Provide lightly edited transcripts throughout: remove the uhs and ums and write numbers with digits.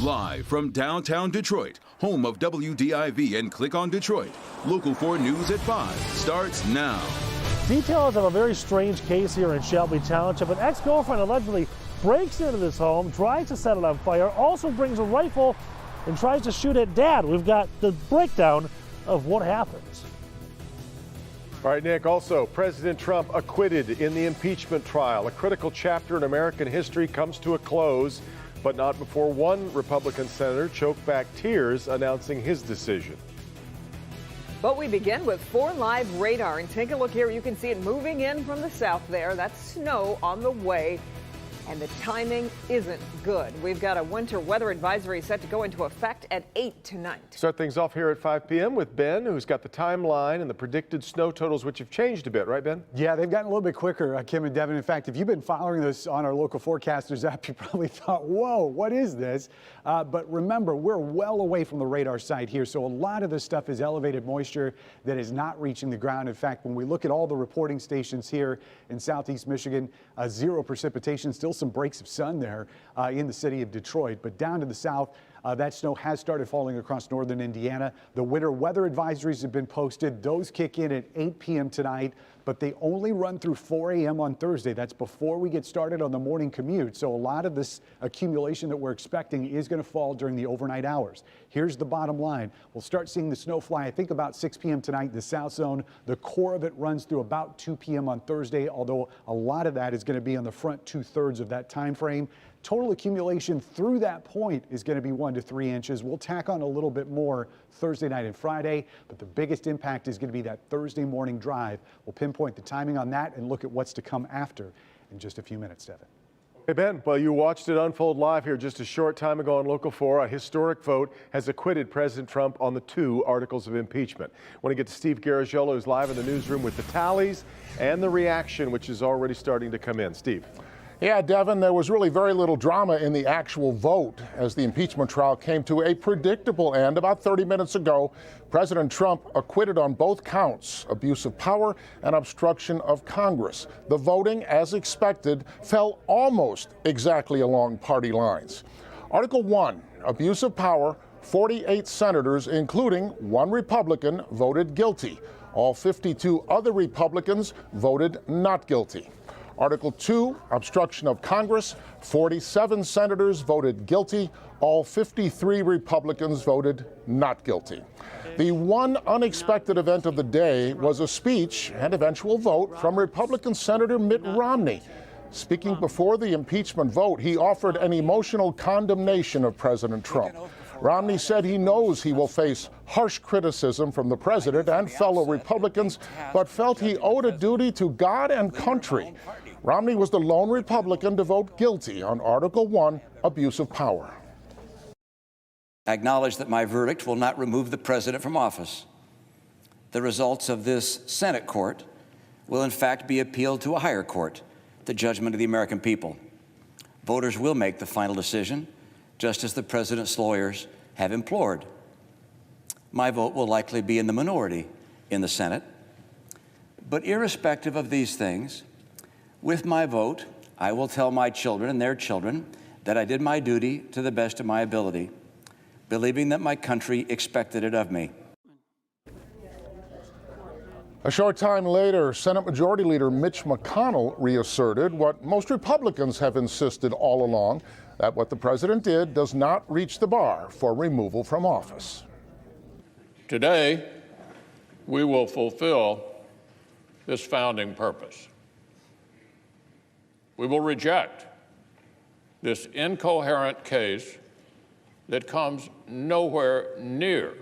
Live from downtown Detroit, home of WDIV and Click on Detroit, Local 4 News at 5 starts now. Details of a very strange case here in Shelby Township. An ex-girlfriend allegedly breaks into this home, tries to set it on fire, also brings a rifle and tries to shoot at Dad. We've got the breakdown of what happens. All right, Nick, also, President Trump acquitted in the impeachment trial. A critical chapter in American history comes to a close, but not before one Republican senator choked back tears announcing his decision. But we begin with 4 Live radar, and take a look here. You can see it moving in from the south there. That's snow on the way, and the timing isn't good. We've got a winter weather advisory set to go into effect at 8 tonight. Start things off here at 5 p.m. with Ben, who's got the timeline and the predicted snow totals, which have changed a bit, right, Ben? Yeah, they've gotten a little bit quicker, Kim and Devin. In fact, if you've been following this on our local forecasters app, you probably thought, whoa, what is this? But remember, we're well away from the radar site here, so a lot of this stuff is elevated moisture that is not reaching the ground. In fact, when we look at all the reporting stations here in southeast Michigan, zero precipitation, still some breaks of sun there in the city of Detroit, but down to the south, that snow has started falling across northern Indiana. The winter weather advisories have been posted. Those kick in at 8 p.m. tonight, but they only run through 4 a.m. on Thursday. That's before we get started on the morning commute. So a lot of this accumulation that we're expecting is going to fall during the overnight hours. Here's the bottom line. We'll start seeing the snow fly, I think, about 6 p.m. tonight in the south zone. The core of it runs through about 2 p.m. on Thursday, although a lot of that is going to be on the front 2/3 of that time frame. Total accumulation through that point is going to be 1 to 3 inches. We'll tack on a little bit more Thursday night and Friday, but the biggest impact is going to be that Thursday morning drive. We'll pinpoint the timing on that and look at what's to come after in just a few minutes, Devin. Hey, Ben, well, you watched it unfold live here just a short time ago on Local 4. A historic vote has acquitted President Trump on the 2 articles of impeachment. I want to get to Steve Garagiola, who's live in the newsroom with the tallies and the reaction, which is already starting to come in. Steve. Yeah, Devin, there was really very little drama in the actual vote as the impeachment trial came to a predictable end. About 30 minutes ago, President Trump acquitted on both counts, abuse of power and obstruction of Congress. The voting, as expected, fell almost exactly along party lines. Article 1, abuse of power, 48 senators, including 1 Republican, voted guilty. All 52 other Republicans voted not guilty. Article 2, obstruction of Congress, 47 senators voted guilty. All 53 Republicans voted not guilty. The one unexpected event of the day was a speech and eventual vote from Republican Senator Mitt Romney. Speaking before the impeachment vote, he offered an emotional condemnation of President Trump. Romney said he knows he will face harsh criticism from the president and fellow Republicans, but felt he owed a duty to God and country. Romney was the lone Republican to vote guilty on Article 1, abuse of power. I acknowledge that my verdict will not remove the president from office. The results of this Senate court will in fact be appealed to a higher court, the judgment of the American people. Voters will make the final decision, just as the president's lawyers have implored. My vote will likely be in the minority in the Senate. But irrespective of these things, with my vote, I will tell my children and their children that I did my duty to the best of my ability, believing that my country expected it of me. A short time later, Senate Majority Leader Mitch McConnell reasserted what most Republicans have insisted all along, that what the president did does not reach the bar for removal from office. Today, we will fulfill this founding purpose. We will reject this incoherent case that comes nowhere near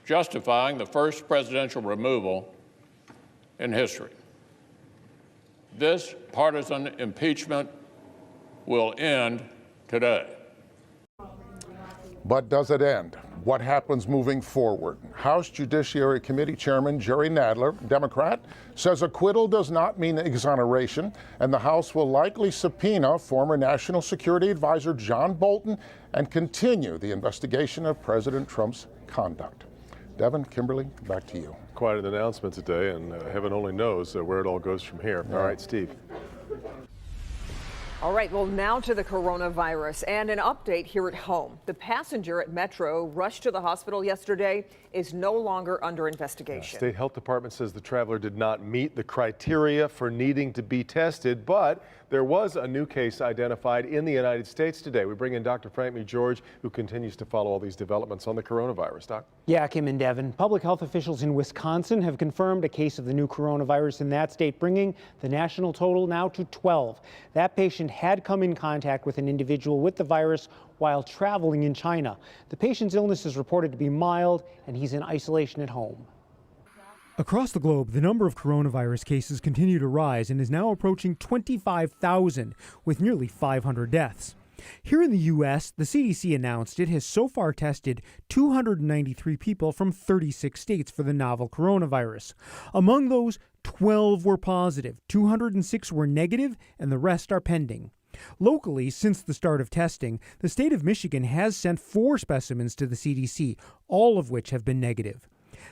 justifying the first presidential removal in history. This partisan impeachment will end today. But does it end? What happens moving forward? House Judiciary Committee Chairman Jerry Nadler, Democrat, says acquittal does not mean exoneration, and the House will likely subpoena former National Security Advisor John Bolton and continue the investigation of President Trump's conduct. Devin, Kimberly, back to you. Quite an announcement today, and heaven only knows where it all goes from here. All right, Steve. All right, well, now to the coronavirus and an update here at home. The passenger at Metro rushed to the hospital yesterday is no longer under investigation. State Health Department says the traveler did not meet the criteria for needing to be tested, but there was a new case identified in the United States today. We bring in Dr. Frank McGeorge, who continues to follow all these developments on the coronavirus. Doc? Yeah, Kim and Devin. Public health officials in Wisconsin have confirmed a case of the new coronavirus in that state, bringing the national total now to 12. That patient had come in contact with an individual with the virus while traveling in China. The patient's illness is reported to be mild, and he's in isolation at home. Across the globe, the number of coronavirus cases continue to rise and is now approaching 25,000, with nearly 500 deaths. Here in the U.S., the CDC announced it has so far tested 293 people from 36 states for the novel coronavirus. Among those, 12 were positive, 206 were negative, and the rest are pending. Locally, since the start of testing, the state of Michigan has sent 4 specimens to the CDC, all of which have been negative.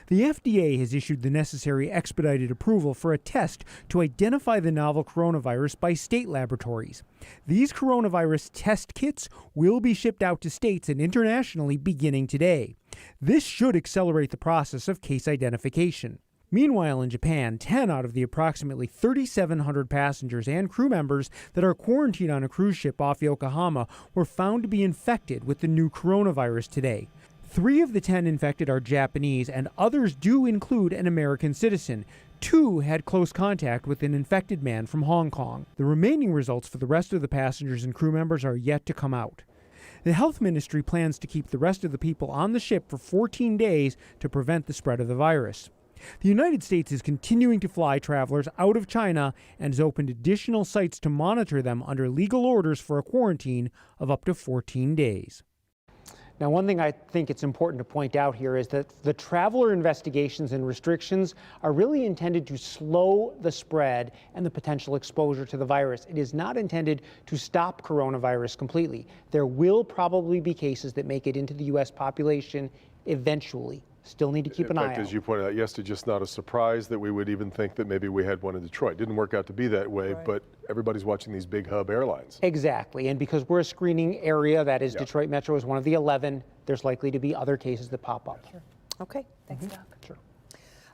The FDA has issued the necessary expedited approval for a test to identify the novel coronavirus by state laboratories. These coronavirus test kits will be shipped out to states and internationally beginning today. This should accelerate the process of case identification. Meanwhile, in Japan, 10 out of the approximately 3,700 passengers and crew members that are quarantined on a cruise ship off Yokohama were found to be infected with the new coronavirus today. 3 of the 10 infected are Japanese, and others do include an American citizen. 2 had close contact with an infected man from Hong Kong. The remaining results for the rest of the passengers and crew members are yet to come out. The health ministry plans to keep the rest of the people on the ship for 14 days to prevent the spread of the virus. The United States is continuing to fly travelers out of China and has opened additional sites to monitor them under legal orders for a quarantine of up to 14 days. Now, one thing I think it's important to point out here is that the traveler investigations and restrictions are really intended to slow the spread and the potential exposure to the virus. It is not intended to stop coronavirus completely. There will probably be cases that make it into the U.S. population eventually. Still need to keep an eye out. As you pointed out yesterday, just not a surprise that we would even think that maybe we had one in Detroit. Didn't work out to be that way, but everybody's watching these big hub airlines. Exactly, and because we're a screening area, that is Detroit Metro is one of the 11, there's likely to be other cases that pop up. Sure. Okay, thanks, Doc. Sure.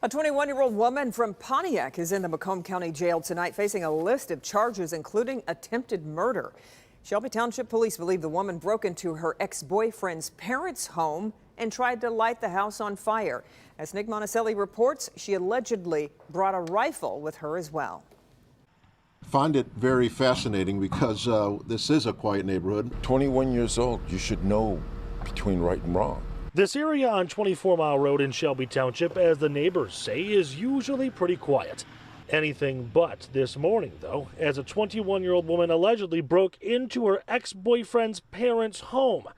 A 21-year-old woman from Pontiac is in the Macomb County Jail tonight facing a list of charges, including attempted murder. Shelby Township Police believe the woman broke into her ex-boyfriend's parents' home and tried to light the house on fire. As Nick Monticelli reports, she allegedly brought a rifle with her as well. Find it very fascinating because this is a quiet neighborhood. 21 years old, you should know between right and wrong. This area on 24 Mile Road in Shelby Township, as the neighbors say, is usually pretty quiet. Anything but this morning, though, as a 21-year-old woman allegedly broke into her ex-boyfriend's parents' home.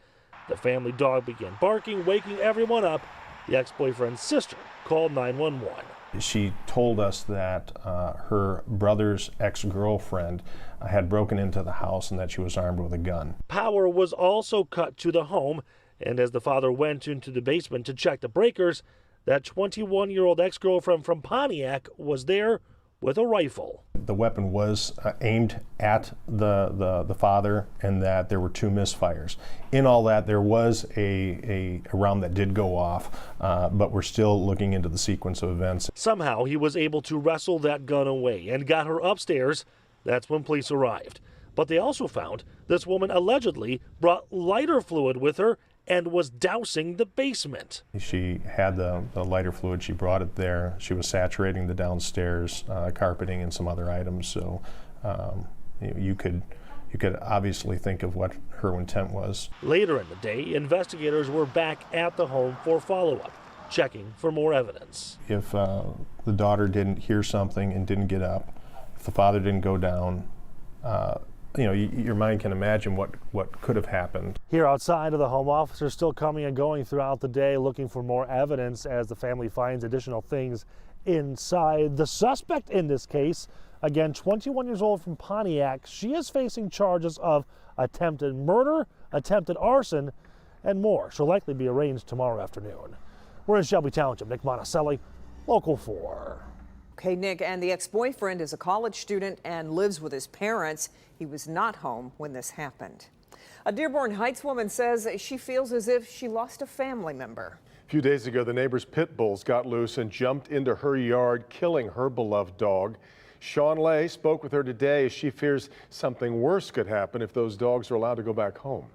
The family dog began barking, waking everyone up. The ex-boyfriend's sister called 911. She told us that her brother's ex-girlfriend had broken into the house and that she was armed with a gun. Power was also cut to the home, and as the father went into the basement to check the breakers, that 21-year-old ex-girlfriend from Pontiac was there with a rifle. The weapon was aimed at the father, and that there were 2 misfires. In all that, there was a round that did go off, but we're still looking into the sequence of events. Somehow he was able to wrestle that gun away and got her upstairs. That's when police arrived. But they also found this woman allegedly brought lighter fluid with her and was dousing the basement. She had the lighter fluid, she brought it there. She was saturating the downstairs carpeting and some other items, so you could obviously think of what her intent was. Later in the day, investigators were back at the home for follow-up, checking for more evidence. If the daughter didn't hear something and didn't get up, if the father didn't go down, your mind can imagine what could have happened. Here outside of the home, officers still coming and going throughout the day looking for more evidence as the family finds additional things inside. The suspect in this case, again, 21 years old from Pontiac, she is facing charges of attempted murder, attempted arson, and more. She'll likely be arraigned tomorrow afternoon. We're in Shelby Township. Nick Monticelli, Local 4. Okay, Nick, and the ex-boyfriend is a college student and lives with his parents. He was not home when this happened. A Dearborn Heights woman says she feels as if she lost a family member. A few days ago, the neighbor's pit bulls got loose and jumped into her yard, killing her beloved dog. Sean Lay spoke with her today as she fears something worse could happen if those dogs are allowed to go back home.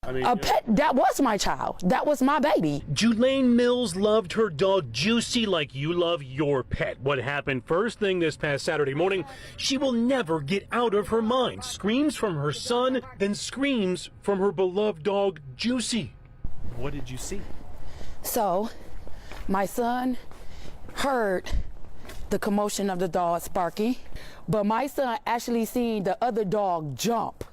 A pet, that was my child. That was my baby. Julaine Mills loved her dog Juicy like you love your pet. What happened first thing this past Saturday morning, she will never get out of her mind. Screams from her son, then screams from her beloved dog Juicy. What did you see? So, my son heard the commotion of the dog Sparky, but my son actually seen the other dog jump,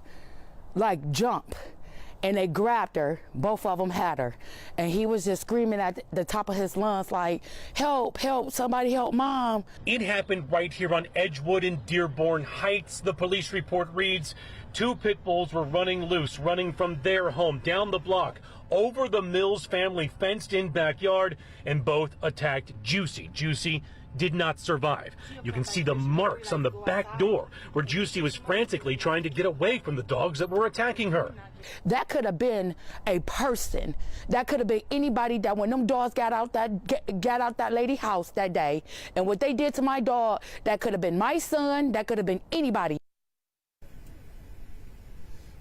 and they grabbed her. Both of them had her, and he was just screaming at the top of his lungs like, help, help, somebody help mom. It happened right here on Edgewood in Dearborn Heights. The police report reads, 2 pit bulls were running loose, running from their home down the block over the Mills family fenced-in backyard, and both attacked Juicy. Juicy did not survive. You can see the marks on the back door where Juicy was frantically trying to get away from the dogs that were attacking her. That could have been a person. That could have been anybody that when them dogs got out that lady's house that day, and what they did to my dog, that could have been my son, that could have been anybody.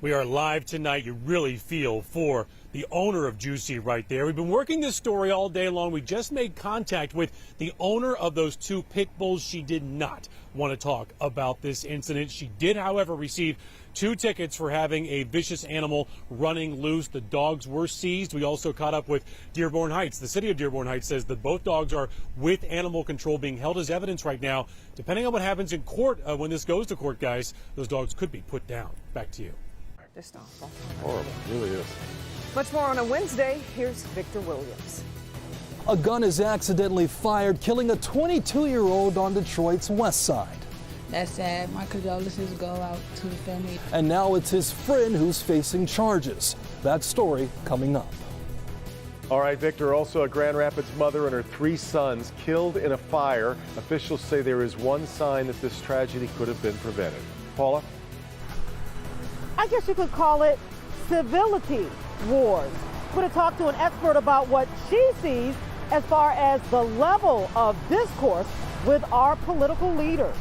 We are live tonight. You really feel for the owner of Juicy right there. We've been working this story all day long. We just made contact with the owner of those 2 pit bulls. She did not want to talk about this incident. She did, however, receive 2 tickets for having a vicious animal running loose. The dogs were seized. We also caught up with Dearborn Heights. The city of Dearborn Heights says that both dogs are with animal control, being held as evidence right now. Depending on what happens in court, when this goes to court, guys, those dogs could be put down. Back to you. Just awful. Horrible, it really is. Much more on a Wednesday. Here's Victor Williams. A gun is accidentally fired, killing a 22-year-old on Detroit's west side. That's sad. My condolences go out to the family. And now it's his friend who's facing charges. That story coming up. All right, Victor, also a Grand Rapids mother and her 3 sons killed in a fire. Officials say there is one sign that this tragedy could have been prevented. Paula? I guess you could call it civility wars. We're going to talk to an expert about what she sees as far as the level of discourse with our political leaders.